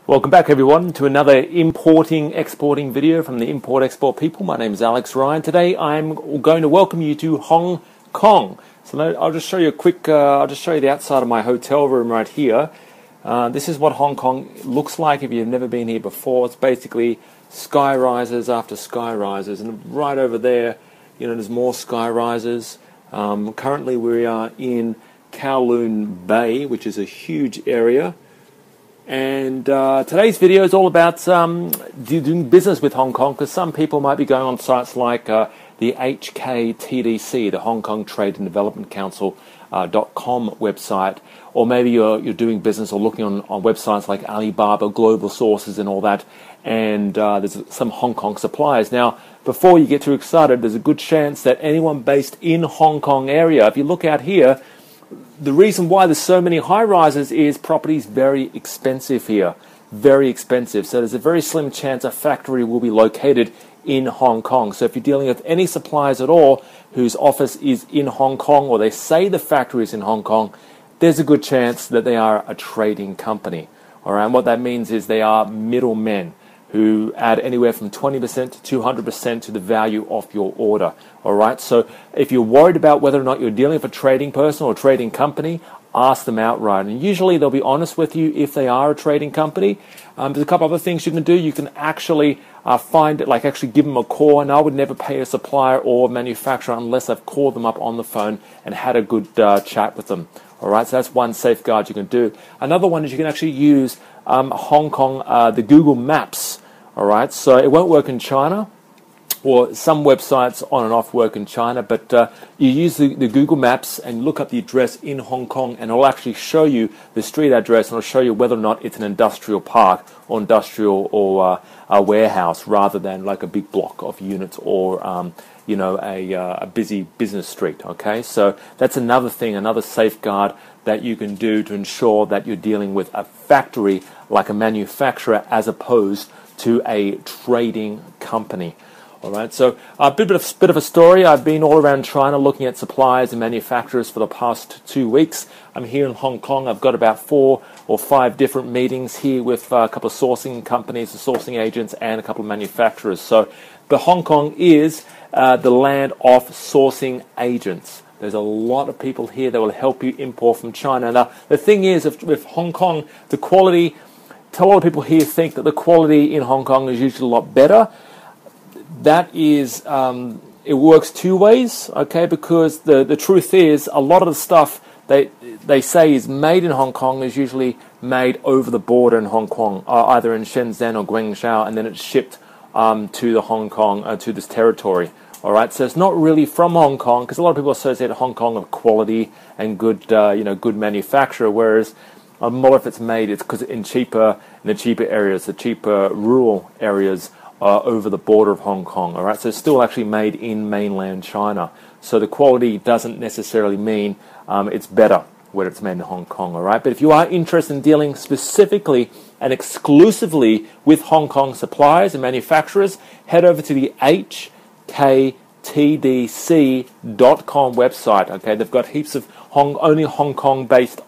Welcome back everyone to another exporting video from the Import-Export people. My name is Alex Ryan. Today I'm going to welcome you to Hong Kong. So I'll just show you the outside of my hotel room right here. This is what Hong Kong looks like if you've never been here before. It's basically sky rises after sky rises, and right over there, there's more sky rises. Currently we are in Kowloon Bay, which is a huge area. And today's video is all about doing business with Hong Kong, because some people might be going on sites like the HKTDC, the Hong Kong Trade and Development Council.com website, or maybe you're doing business or looking on websites like Alibaba, Global Sources and all that, and there's some Hong Kong suppliers. Now, before you get too excited, there's a good chance that anyone based in Hong Kong area, if you look out here, the reason why there's so many high-rises is property's very expensive here, very expensive. So there's a very slim chance a factory will be located in Hong Kong. So if you're dealing with any suppliers at all whose office is in Hong Kong, or they say the factory is in Hong Kong, there's a good chance that they are a trading company. All right, and what that means is they are middlemen who add anywhere from 20% to 200% to the value of your order. All right, so if you're worried about whether or not you're dealing with a trading person or a trading company, ask them outright. And usually they'll be honest with you if they are a trading company. There's a couple other things you can do. You can actually find it, like actually give them a call. And I would never pay a supplier or manufacturer unless I've called them up on the phone and had a good chat with them. All right, so that's one safeguard you can do. Another one is you can actually use Hong Kong, the Google Maps. All right, so it won't work in China, or some websites on and off work in China, but you use the Google Maps and look up the address in Hong Kong, and it'll actually show you the street address, and it'll show you whether or not it's an industrial park or industrial or a warehouse, rather than like a big block of units or a busy business street. Okay, so that's another thing, another safeguard that you can do to ensure that you're dealing with a factory like a manufacturer as opposed to a trading company. All right, so a bit of a story. I've been all around China looking at suppliers and manufacturers for the past 2 weeks. I'm here in Hong Kong. I've got about 4 or 5 different meetings here with a couple of sourcing companies, the sourcing agents, and a couple of manufacturers. So the Hong Kong is the land of sourcing agents. There's a lot of people here that will help you import from China. Now, the thing is, with Hong Kong, the quality, a lot of people here think that the quality in Hong Kong is usually a lot better. That is, it works two ways, okay, because the truth is a lot of the stuff they say is made in Hong Kong is usually made over the border in Hong Kong, either in Shenzhen or Guangzhou, and then it's shipped to the Hong Kong, to this territory. All right, so it's not really from Hong Kong, because a lot of people associate Hong Kong with quality and good, good manufacturer, whereas a lot of it's made, it's because in the cheaper areas, the cheaper rural areas over the border of Hong Kong. All right, so it's still actually made in mainland China. So the quality doesn't necessarily mean it's better when it's made in Hong Kong. All right, but if you are interested in dealing specifically and exclusively with Hong Kong suppliers and manufacturers, head over to the HKTDC.com website. Okay, they've got heaps of only Hong Kong-based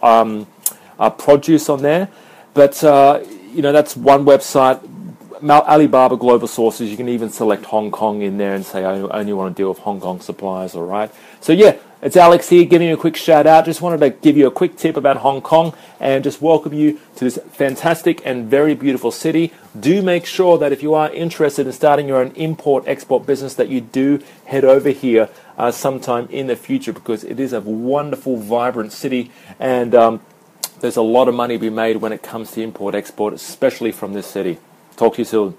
produce on there, but that's one website. Alibaba Global Sources, you can even select Hong Kong in there and say, I only want to deal with Hong Kong suppliers. All right, so yeah, it's Alex here giving you a quick shout out. Just wanted to give you a quick tip about Hong Kong and just welcome you to this fantastic and very beautiful city. Do make sure that if you are interested in starting your own import-export business, that you do head over here sometime in the future, because it is a wonderful, vibrant city, and there's a lot of money to be made when it comes to import-export, especially from this city. Talk to you soon.